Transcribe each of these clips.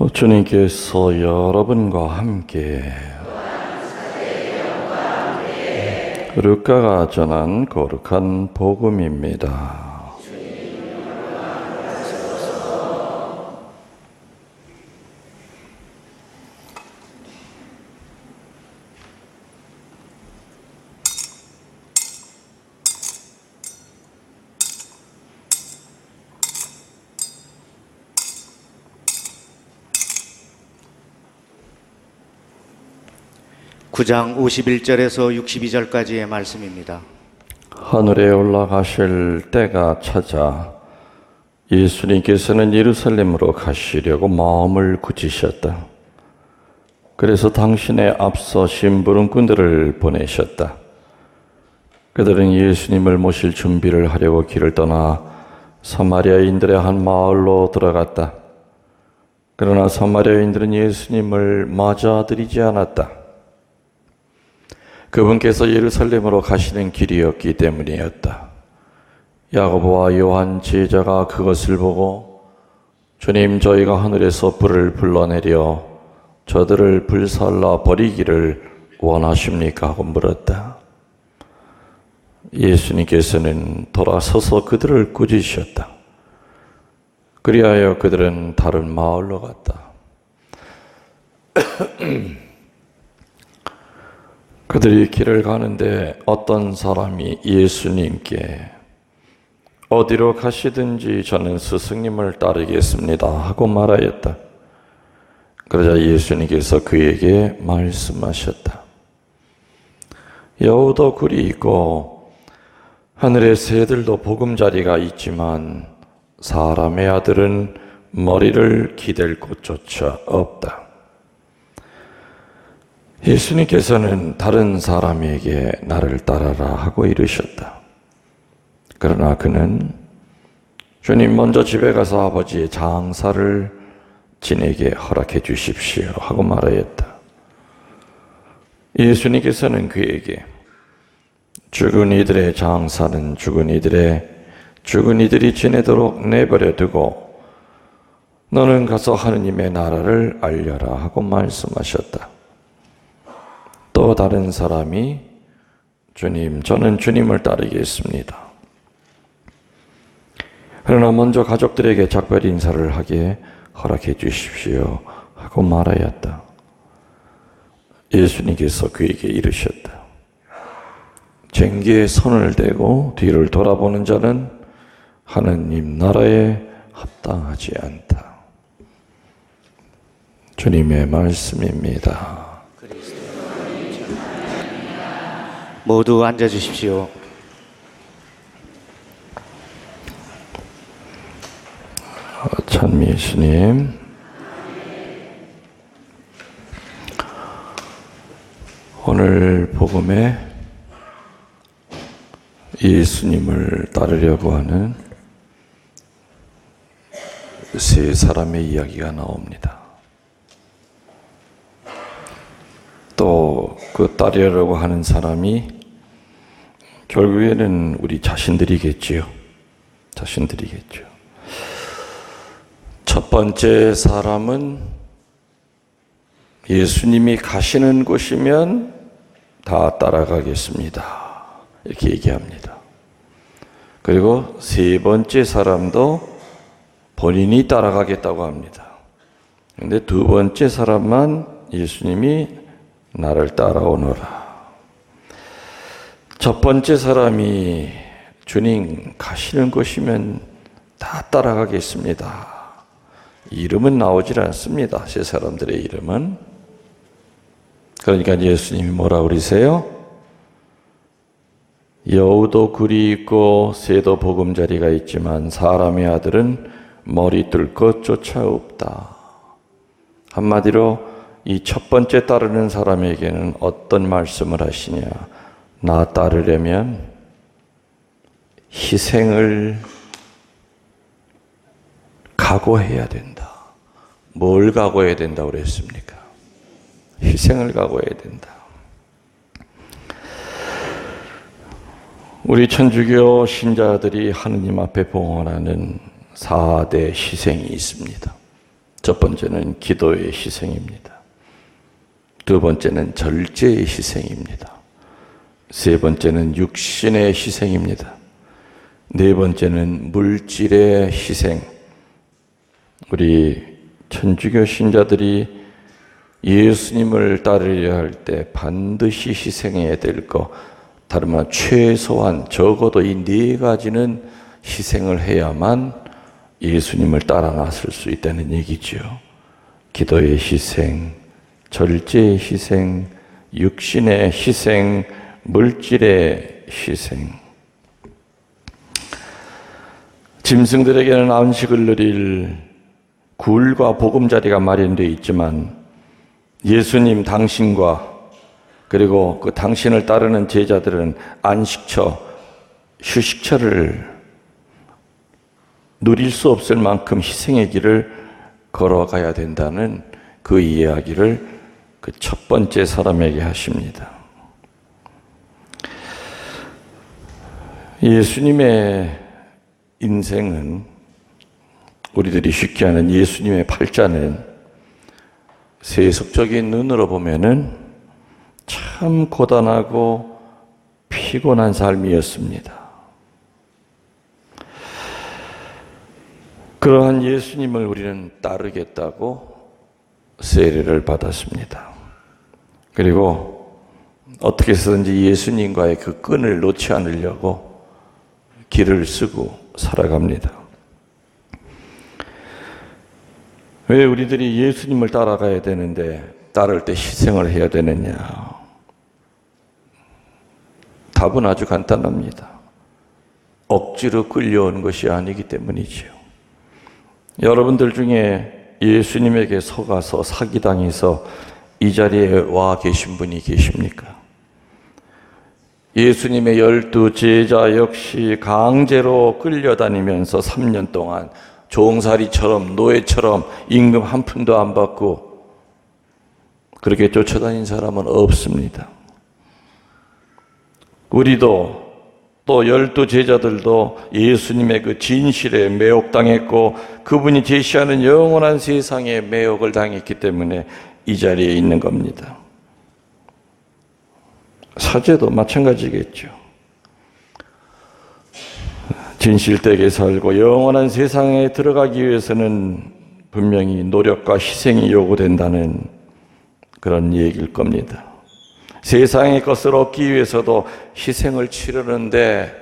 주님께서 여러분과 함께 루카가 전한 거룩한 복음입니다. (9장) 51절에서 62절까지의 말씀입니다. 하늘에 올라가실 때가 찾아 예수님께서는 예루살렘으로 가시려고 마음을 굳히셨다. 그래서 당신의 앞서 심부름꾼들을 보내셨다. 그들은 예수님을 모실 준비를 하려고 길을 떠나 사마리아인들의 한 마을로 들어갔다. 그러나 사마리아인들은 예수님을 맞아들이지 않았다. 그분께서 예루살렘으로 가시는 길이었기 때문이었다. 야고보와 요한 제자가 그것을 보고 주님, 저희가 하늘에서 불을 불러내려 저들을 불살라 버리기를 원하십니까? 하고 물었다. 예수님께서는 돌아서서 그들을 꾸짖으셨다. 그리하여 그들은 다른 마을로 갔다. 그들이 길을 가는데 어떤 사람이 예수님께 어디로 가시든지 저는 스승님을 따르겠습니다 하고 말하였다. 그러자 예수님께서 그에게 말씀하셨다. 여우도 굴이 있고 하늘의 새들도 보금자리가 있지만 사람의 아들은 머리를 기댈 곳조차 없다. 예수님께서는 다른 사람에게 나를 따라라 하고 이르셨다. 그러나 그는 주님, 먼저 집에 가서 아버지의 장사를 지내게 허락해 주십시오 하고 말하였다. 예수님께서는 그에게 죽은 이들의 장사는 죽은 이들이 지내도록 내버려 두고 너는 가서 하느님의 나라를 알려라 하고 말씀하셨다. 또 다른 사람이 주님, 저는 주님을 따르겠습니다. 그러나 먼저 가족들에게 작별 인사를 하게 허락해 주십시오 하고 말하였다. 예수님께서 그에게 이르셨다. 쟁기에 손을 대고 뒤를 돌아보는 자는 하느님 나라에 합당하지 않다. 주님의 말씀입니다. 모두 앉아주십시오. 찬미 예수님, 오늘 복음에 예수님을 따르려고 하는 세 사람의 이야기가 나옵니다. 또 그 따르려고 하는 사람이 결국에는 우리 자신들이겠지요. 첫 번째 사람은 예수님이 가시는 곳이면 다 따라가겠습니다 이렇게 얘기합니다. 그리고 세 번째 사람도 본인이 따라가겠다고 합니다. 그런데 두 번째 사람만 예수님이 나를 따라오너라. 첫 번째 사람이 주님 가시는 곳이면 다 따라가겠습니다. 이름은 나오질 않습니다. 세 사람들의 이름은. 그러니까 예수님이 뭐라 그러세요? 여우도 굴이 있고 새도 보금자리가 있지만 사람의 아들은 머리 뜰 것조차 없다. 한마디로 이 첫 번째 따르는 사람에게는 어떤 말씀을 하시냐? 나 따르려면 희생을 각오해야 된다. 뭘 각오해야 된다고 그랬습니까? 희생을 각오해야 된다. 우리 천주교 신자들이 하느님 앞에 봉헌하는 4대 희생이 있습니다. 첫 번째는 기도의 희생입니다. 두 번째는 절제의 희생입니다. 세 번째는 육신의 희생입니다. 네 번째는 물질의 희생. 우리 천주교 신자들이 예수님을 따르려 할 때 반드시 희생해야 될 것, 다름 아니라 최소한 적어도 이 네 가지는 희생을 해야만 예수님을 따라 나설 수 있다는 얘기죠. 기도의 희생, 절제의 희생, 육신의 희생, 물질의 희생. 짐승들에게는 안식을 누릴 굴과 보금자리가 마련되어 있지만 예수님 당신과 그리고 그 당신을 따르는 제자들은 안식처, 휴식처를 누릴 수 없을 만큼 희생의 길을 걸어가야 된다는 그 이야기를 그 첫 번째 사람에게 하십니다. 예수님의 인생은, 우리들이 쉽게 아는 예수님의 팔자는 세속적인 눈으로 보면은 참 고단하고 피곤한 삶이었습니다. 그러한 예수님을 우리는 따르겠다고 세례를 받았습니다. 그리고 어떻게 해서든지 예수님과의 그 끈을 놓지 않으려고 길을 쓰고 살아갑니다. 왜 우리들이 예수님을 따라가야 되는데 따를 때 희생을 해야 되느냐? 답은 아주 간단합니다. 억지로 끌려온 것이 아니기 때문이지요. 여러분들 중에 예수님에게 속아서 사기당해서 이 자리에 와 계신 분이 계십니까? 예수님의 12 제자 역시 강제로 끌려다니면서 3년 동안 종살이처럼 노예처럼 임금 한 푼도 안 받고 그렇게 쫓아다닌 사람은 없습니다. 우리도 또 12 제자들도 예수님의 그 진실에 매혹당했고 그분이 제시하는 영원한 세상에 매혹을 당했기 때문에 이 자리에 있는 겁니다. 사제도 마찬가지겠죠. 진실되게 살고 영원한 세상에 들어가기 위해서는 분명히 노력과 희생이 요구된다는 그런 얘기일 겁니다. 세상의 것을 얻기 위해서도 희생을 치르는데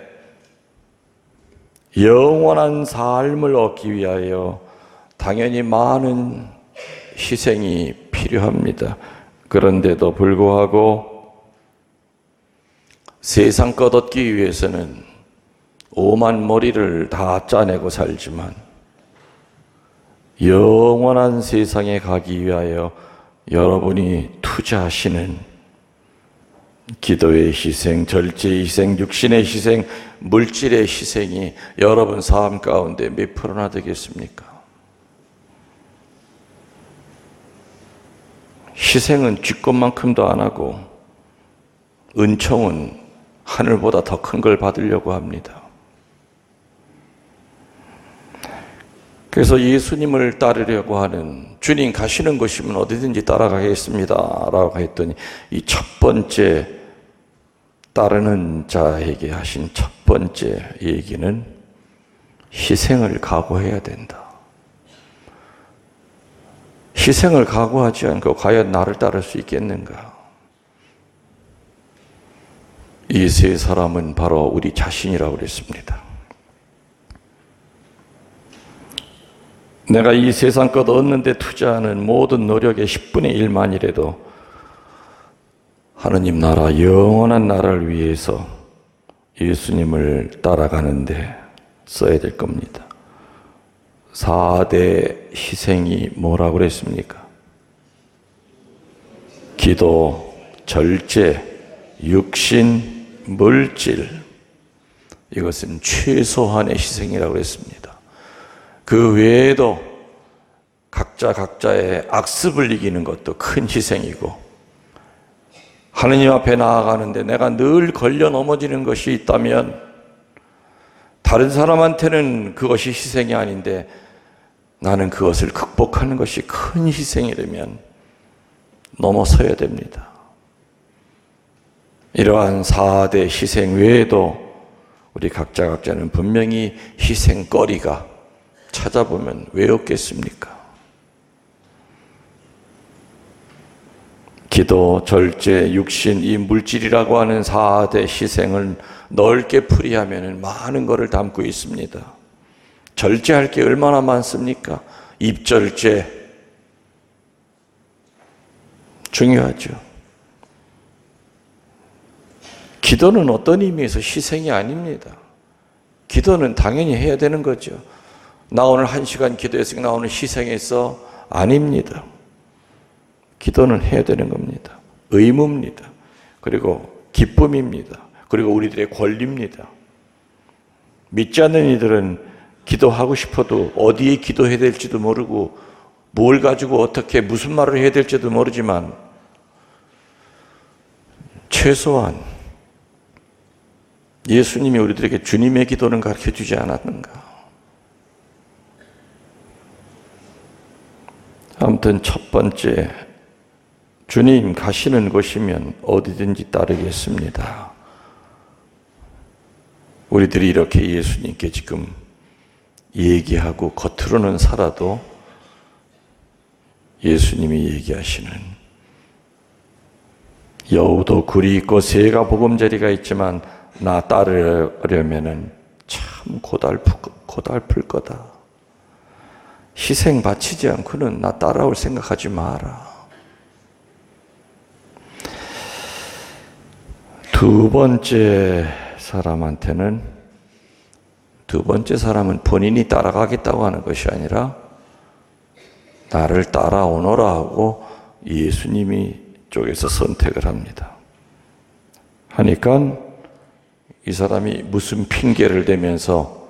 영원한 삶을 얻기 위하여 당연히 많은 희생이 필요합니다. 그런데도 불구하고 세상 것 얻기 위해서는 오만 머리를 다 짜내고 살지만 영원한 세상에 가기 위하여 여러분이 투자하시는 기도의 희생, 절제의 희생, 육신의 희생, 물질의 희생이 여러분 삶 가운데 몇 프로나 되겠습니까? 희생은 쥐것만큼도 안 하고 은총은 하늘보다 더 큰 걸 받으려고 합니다. 그래서 예수님을 따르려고 하는, 주님 가시는 곳이면 어디든지 따라가겠습니다 라고 했더니 이 첫 번째 따르는 자에게 하신 첫 번째 얘기는 희생을 각오해야 된다. 희생을 각오하지 않고 과연 나를 따를 수 있겠는가? 이 세 사람은 바로 우리 자신이라고 그랬습니다. 내가 이 세상 것 얻는 데 투자하는 모든 노력의 10분의 1만이라도 하느님 나라, 영원한 나라를 위해서 예수님을 따라가는데 써야 될 겁니다. 4대 희생이 뭐라고 그랬습니까? 기도, 절제, 육신, 물질. 이것은 최소한의 희생이라고 했습니다. 그 외에도 각자의 악습을 이기는 것도 큰 희생이고, 하느님 앞에 나아가는데 내가 늘 걸려 넘어지는 것이 있다면 다른 사람한테는 그것이 희생이 아닌데 나는 그것을 극복하는 것이 큰 희생이라면 넘어서야 됩니다. 이러한 4대 희생 외에도 우리 각자는 분명히 희생거리가 찾아보면 왜 없겠습니까? 기도, 절제, 육신, 이 물질이라고 하는 4대 희생을 넓게 풀이하면 많은 것을 담고 있습니다. 절제할 게 얼마나 많습니까? 입절제 중요하죠. 기도는 어떤 의미에서 희생이 아닙니다. 기도는 당연히 해야 되는 거죠. 나 오늘 1시간 기도했으니까 나 오늘 희생했어? 아닙니다. 기도는 해야 되는 겁니다. 의무입니다. 그리고 기쁨입니다. 그리고 우리들의 권리입니다. 믿지 않는 이들은 기도하고 싶어도 어디에 기도해야 될지도 모르고 뭘 가지고 어떻게 무슨 말을 해야 될지도 모르지만 최소한 예수님이 우리들에게 주님의 기도는 가르쳐주지 않았는가? 아무튼 첫 번째, 주님 가시는 곳이면 어디든지 따르겠습니다. 우리들이 이렇게 예수님께 지금 얘기하고 겉으로는 살아도 예수님이 얘기하시는 여우도 굴이 있고 새가 보금자리가 있지만 나 따르려면은 참 고달플 거다. 희생 바치지 않고는 나 따라올 생각하지 마라. 두 번째 사람은 본인이 따라가겠다고 하는 것이 아니라 나를 따라오너라 하고 예수님이 쪽에서 선택을 합니다. 하니까 이 사람이 무슨 핑계를 대면서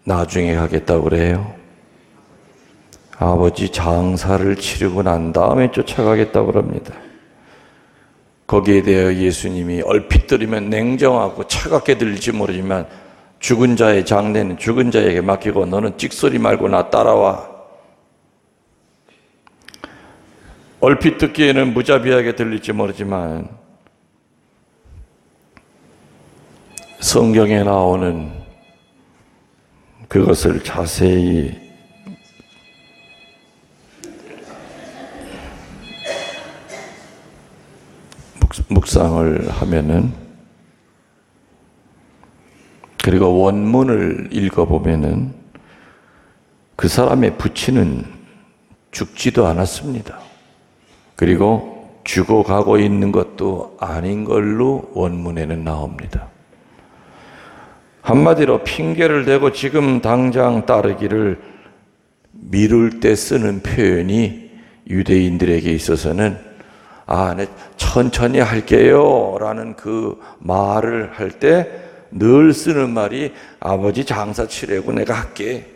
나중에 가겠다고 그래요? 아버지 장사를 치르고 난 다음에 쫓아가겠다고 합니다. 거기에 대해 예수님이 얼핏 들으면 냉정하고 차갑게 들릴지 모르지만 죽은 자의 장례는 죽은 자에게 맡기고 너는 찍소리 말고 나 따라와. 얼핏 듣기에는 무자비하게 들릴지 모르지만 성경에 나오는 그것을 자세히 묵상을 하면은, 그리고 원문을 읽어보면은 그 사람의 부친은 죽지도 않았습니다. 그리고 죽어가고 있는 것도 아닌 걸로 원문에는 나옵니다. 한마디로 핑계를 대고 지금 당장 따르기를 미룰 때 쓰는 표현이 유대인들에게 있어서는 네, 천천히 할게요 라는 그 말을 할 때 늘 쓰는 말이 아버지 장사 치려고 내가 할게.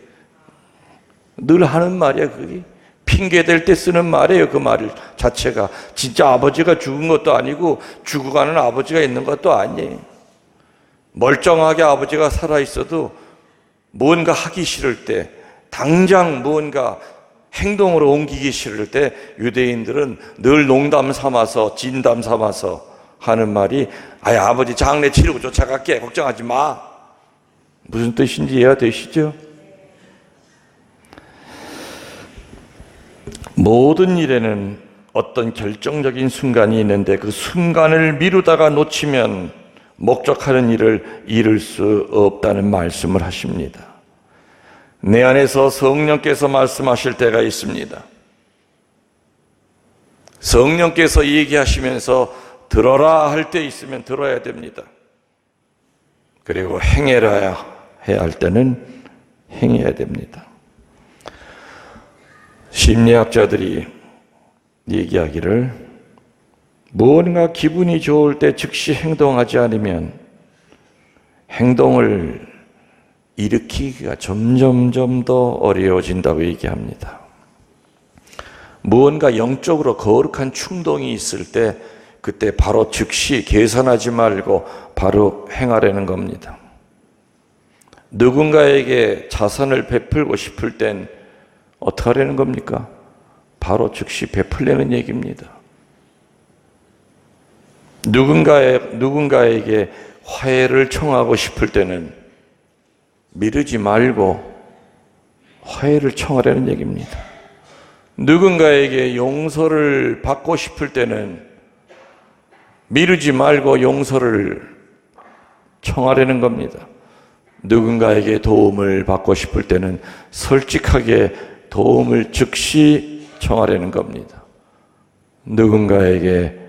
늘 하는 말이야. 그게 핑계 댈 때 쓰는 말이에요. 그 말 자체가 진짜 아버지가 죽은 것도 아니고 죽어가는 아버지가 있는 것도 아니에요. 멀쩡하게 아버지가 살아있어도 뭔가 하기 싫을 때, 당장 뭔가 행동으로 옮기기 싫을 때 유대인들은 늘 농담 삼아서 진담 삼아서 하는 말이 아버지 장례 치르고 쫓아갈게. 걱정하지 마. 무슨 뜻인지 이해가 되시죠? 모든 일에는 어떤 결정적인 순간이 있는데 그 순간을 미루다가 놓치면 목적하는 일을 이룰 수 없다는 말씀을 하십니다. 내 안에서 성령께서 말씀하실 때가 있습니다. 성령께서 얘기하시면서 들어라 할 때 있으면 들어야 됩니다. 그리고 행해라 해야 할 때는 행해야 됩니다. 심리학자들이 얘기하기를 무언가 기분이 좋을 때 즉시 행동하지 않으면 행동을 일으키기가 점점점 더 어려워진다고 얘기합니다. 무언가 영적으로 거룩한 충동이 있을 때 그때 바로 즉시 계산하지 말고 바로 행하려는 겁니다. 누군가에게 자선을 베풀고 싶을 땐 어떻게 하려는 겁니까? 바로 즉시 베풀려는 얘기입니다. 누군가에게 화해를 청하고 싶을 때는 미루지 말고 화해를 청하라는 얘기입니다. 누군가에게 용서를 받고 싶을 때는 미루지 말고 용서를 청하라는 겁니다. 누군가에게 도움을 받고 싶을 때는 솔직하게 도움을 즉시 청하라는 겁니다. 누군가에게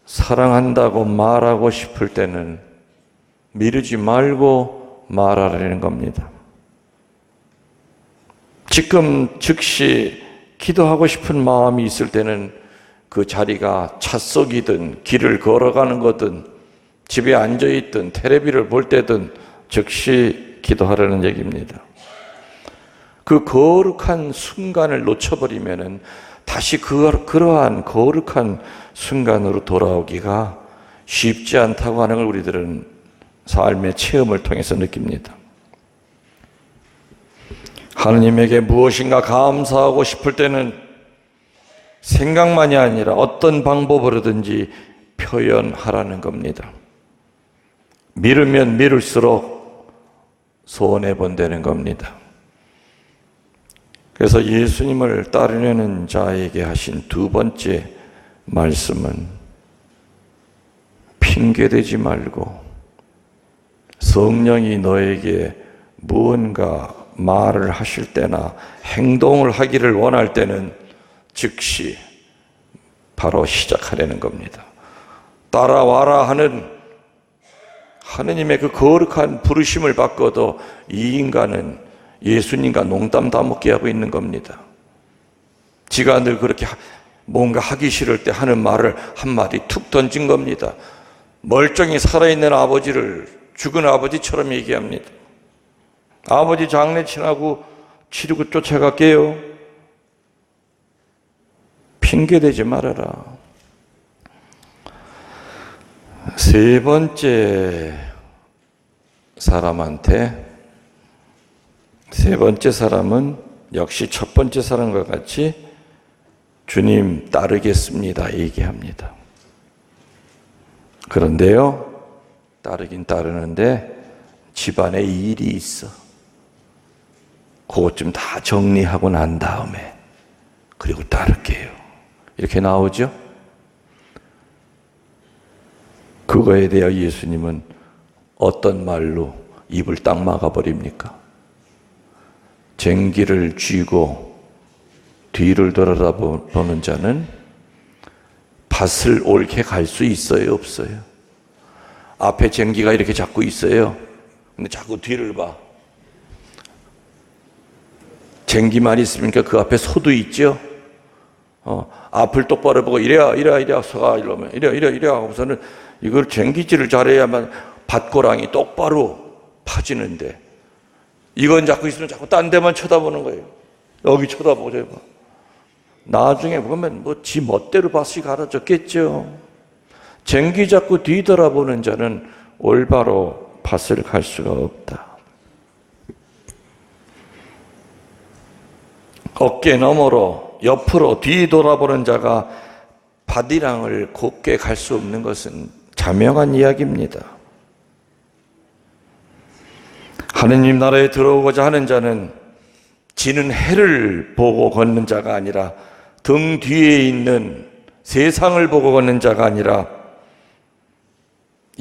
사랑한다고 말하고 싶을 때는 미루지 말고 말하라는 겁니다. 지금 즉시 기도하고 싶은 마음이 있을 때는 그 자리가 차 속이든 길을 걸어가는 거든 집에 앉아있든 텔레비를 볼 때든 즉시 기도하라는 얘기입니다. 그 거룩한 순간을 놓쳐버리면은 다시 그러한 거룩한 순간으로 돌아오기가 쉽지 않다고 하는 걸 우리들은 삶의 체험을 통해서 느낍니다. 하느님에게 무엇인가 감사하고 싶을 때는 생각만이 아니라 어떤 방법으로든지 표현하라는 겁니다. 미루면 미룰수록 손해본다는 겁니다. 그래서 예수님을 따르려는 자에게 하신 두 번째 말씀은 핑계대지 말고 성령이 너에게 무언가 말을 하실 때나 행동을 하기를 원할 때는 즉시 바로 시작하려는 겁니다. 따라와라 하는 하느님의 그 거룩한 부르심을 받고도 이 인간은 예수님과 농담 다먹게 하고 있는 겁니다. 지가 늘 그렇게 뭔가 하기 싫을 때 하는 말을 한마디 툭 던진 겁니다. 멀쩡히 살아있는 아버지를 죽은 아버지처럼 얘기합니다. 아버지 장례치라고 치르고 쫓아갈게요. 핑계대지 말아라. 세 번째 사람은 역시 첫 번째 사람과 같이 주님 따르겠습니다 얘기합니다. 그런데요, 따르긴 따르는데 집안에 일이 있어. 그것 좀 다 정리하고 난 다음에 그리고 따를게요. 이렇게 나오죠? 그거에 대해 예수님은 어떤 말로 입을 딱 막아버립니까? 쟁기를 쥐고 뒤를 돌아보는 자는 밭을 옳게 갈 수 있어요, 없어요? 앞에 쟁기가 이렇게 자꾸 있어요. 근데 자꾸 뒤를 봐. 쟁기만 있으니까 그 앞에 소도 있죠? 앞을 똑바로 보고 이래야 서가 이러면 이래 하고서는 이걸 쟁기질을 잘해야만 밭고랑이 똑바로 파지는데 이건 자꾸 있으면 자꾸 딴 데만 쳐다보는 거예요. 여기 쳐다보죠. 나중에 보면 지 멋대로 밭이 갈아졌겠죠. 쟁기 잡고 뒤돌아보는 자는 올바로 밭을 갈 수가 없다. 어깨 너머로 옆으로 뒤돌아보는 자가 밭이랑을 곱게 갈 수 없는 것은 자명한 이야기입니다. 하느님 나라에 들어오고자 하는 자는 지는 해를 보고 걷는 자가 아니라 등 뒤에 있는 세상을 보고 걷는 자가 아니라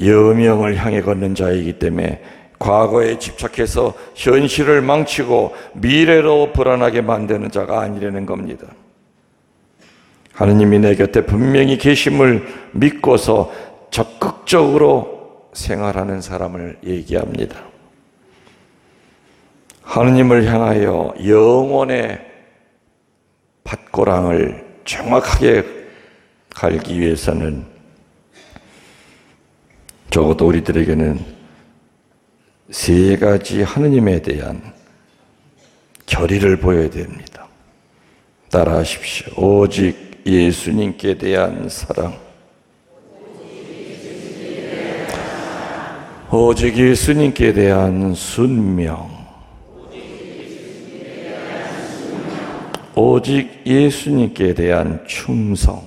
여명을 향해 걷는 자이기 때문에 과거에 집착해서 현실을 망치고 미래로 불안하게 만드는 자가 아니라는 겁니다. 하느님이 내 곁에 분명히 계심을 믿고서 적극적으로 생활하는 사람을 얘기합니다. 하느님을 향하여 영혼의 밭고랑을 정확하게 갈기 위해서는 적어도 우리들에게는 세 가지 하느님에 대한 결의를 보여야 됩니다. 따라하십시오. 오직 예수님께 대한 사랑, 오직 예수님께 대한 순명, 오직 예수님께 대한 충성.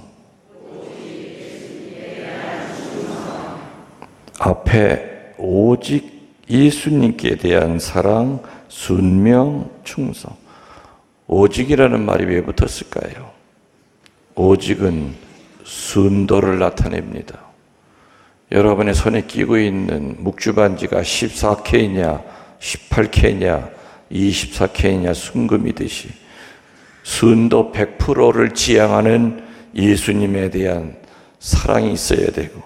앞에 오직 예수님께 대한 사랑, 순명, 충성. 오직이라는 말이 왜 붙었을까요? 오직은 순도를 나타냅니다. 여러분의 손에 끼고 있는 묵주반지가 14K냐, 18K냐, 24K냐 순금이듯이 순도 100%를 지향하는 예수님에 대한 사랑이 있어야 되고,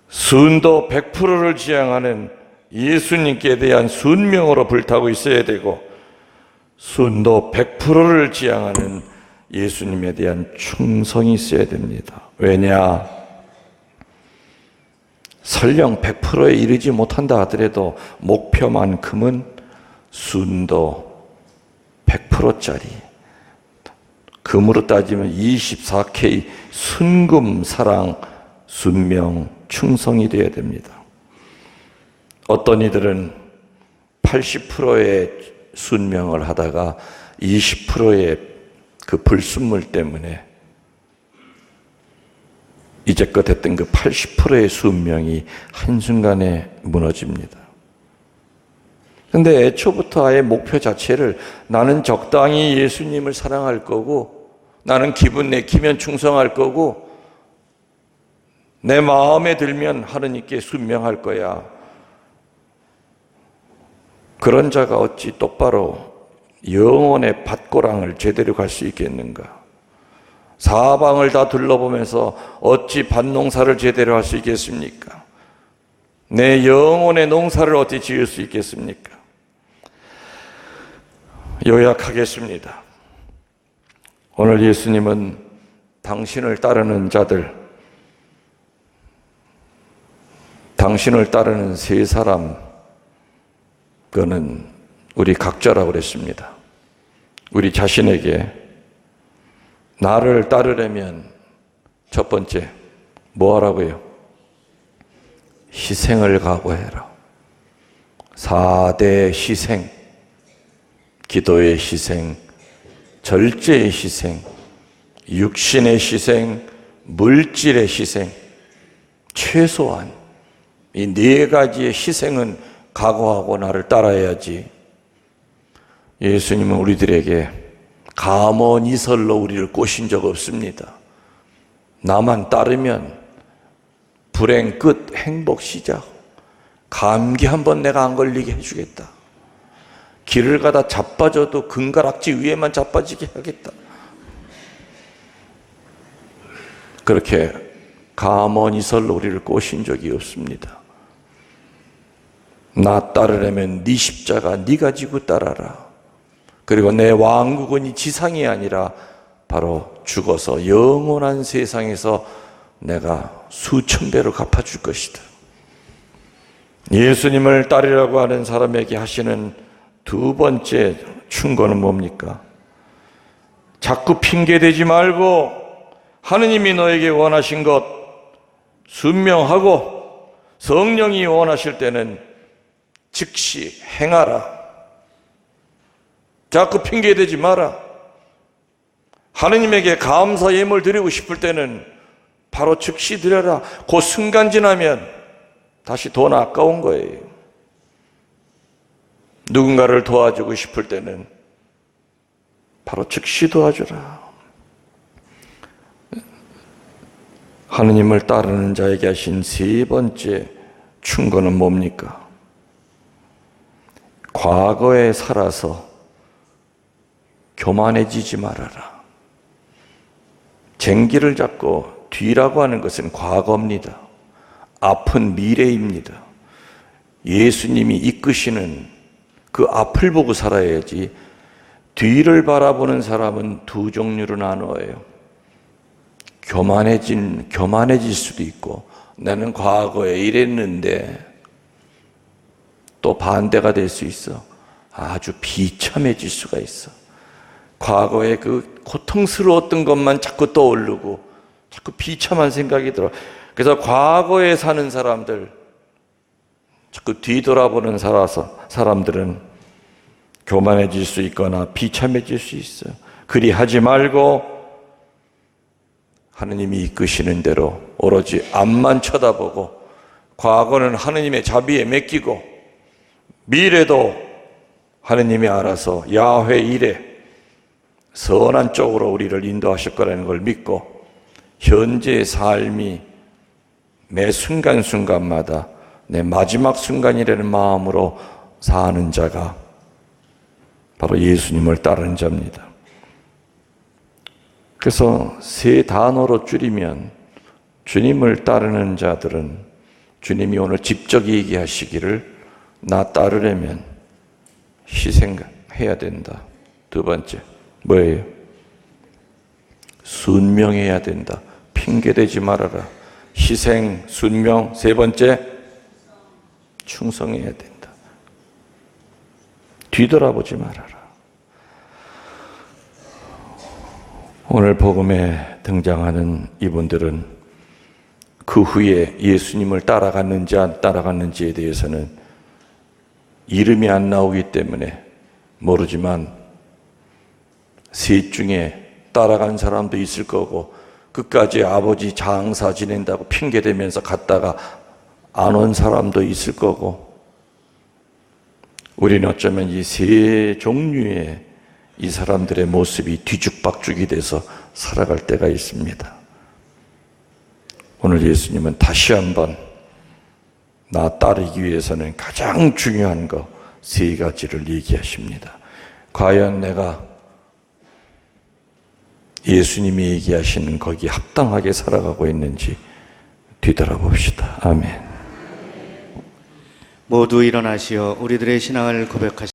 순도 100%를 지향하는 예수님께 대한 순명으로 불타고 있어야 되고, 순도 100%를 지향하는 예수님에 대한 충성이 있어야 됩니다. 왜냐? 설령 100%에 이르지 못한다 하더라도 목표만큼은 순도 100%짜리, 금으로 따지면 24K 순금 사랑, 순명, 충성이 되어야 됩니다. 어떤 이들은 80%의 순명을 하다가 20%의 그 불순물 때문에 이제껏 했던 그 80%의 순명이 한순간에 무너집니다. 근데 애초부터 아예 목표 자체를 나는 적당히 예수님을 사랑할 거고, 나는 기분 내키면 충성할 거고, 내 마음에 들면 하느님께 순명할 거야. 그런 자가 어찌 똑바로 영혼의 밭고랑을 제대로 갈 수 있겠는가? 사방을 다 둘러보면서 어찌 밭농사를 제대로 할 수 있겠습니까? 내 영혼의 농사를 어찌 지을 수 있겠습니까? 요약하겠습니다. 오늘 예수님은 당신을 따르는 자들, 당신을 따르는 세 사람, 그거는 우리 각자라고 그랬습니다. 우리 자신에게 나를 따르려면 첫 번째 뭐 하라고요? 희생을 각오해라. 4대 희생, 기도의 희생, 절제의 희생, 육신의 희생, 물질의 희생, 최소한 이 4가지의 희생은 각오하고 나를 따라야지. 예수님은 우리들에게 감언이설로 우리를 꼬신 적 없습니다. 나만 따르면 불행 끝, 행복 시작. 감기 한번 내가 안 걸리게 해주겠다. 길을 가다 자빠져도 금가락지 위에만 자빠지게 하겠다. 그렇게 감언이설로 우리를 꼬신 적이 없습니다. 나 따르려면 네 십자가 네가 지고 따라라. 그리고 내 왕국은 이 지상이 아니라 바로 죽어서 영원한 세상에서 내가 수천 배로 갚아줄 것이다. 예수님을 따르려고 하는 사람에게 하시는 두 번째 충고는 뭡니까? 자꾸 핑계대지 말고 하느님이 너에게 원하신 것 순명하고 성령이 원하실 때는 즉시 행하라. 자꾸 핑계대지 마라. 하느님에게 감사 예물 드리고 싶을 때는 바로 즉시 드려라. 그 순간 지나면 다시 돈 아까운 거예요. 누군가를 도와주고 싶을 때는 바로 즉시 도와주라. 하느님을 따르는 자에게 하신 세 번째 충고는 뭡니까? 과거에 살아서 교만해지지 말아라. 쟁기를 잡고 뒤라고 하는 것은 과거입니다. 앞은 미래입니다. 예수님이 이끄시는 그 앞을 보고 살아야지. 뒤를 바라보는 사람은 두 종류로 나누어요. 교만해질 수도 있고, 나는 과거에 이랬는데, 또 반대가 될 수 있어. 아주 비참해질 수가 있어. 과거에 그 고통스러웠던 것만 자꾸 떠오르고 자꾸 비참한 생각이 들어. 그래서 과거에 사는 사람들, 자꾸 뒤돌아보는 사람들은 교만해질 수 있거나 비참해질 수 있어요. 그리 하지 말고 하느님이 이끄시는 대로 오로지 앞만 쳐다보고 과거는 하느님의 자비에 맡기고 미래도 하느님이 알아서 야훼 일에 선한 쪽으로 우리를 인도하실 거라는 걸 믿고 현재의 삶이 매 순간순간마다 내 마지막 순간이라는 마음으로 사는 자가 바로 예수님을 따르는 자입니다. 그래서 세 단어로 줄이면 주님을 따르는 자들은 주님이 오늘 직접 얘기하시기를 나 따르려면 희생해야 된다. 두 번째 뭐예요? 순명해야 된다. 핑계대지 말아라. 희생, 순명. 세 번째 충성해야 된다. 뒤돌아보지 말아라. 오늘 복음에 등장하는 이분들은 그 후에 예수님을 따라갔는지 안 따라갔는지에 대해서는 이름이 안 나오기 때문에 모르지만 셋 중에 따라간 사람도 있을 거고 끝까지 아버지 장사 지낸다고 핑계대면서 갔다가 안 온 사람도 있을 거고 우리는 어쩌면 이 세 종류의 이 사람들의 모습이 뒤죽박죽이 돼서 살아갈 때가 있습니다. 오늘 예수님은 다시 한번 나 따르기 위해서는 가장 중요한 거 세 가지를 얘기하십니다. 과연 내가 예수님이 얘기하시는 거기에 합당하게 살아가고 있는지 뒤돌아봅시다. 아멘. 모두 일어나시어 우리들의 신앙을 고백하시기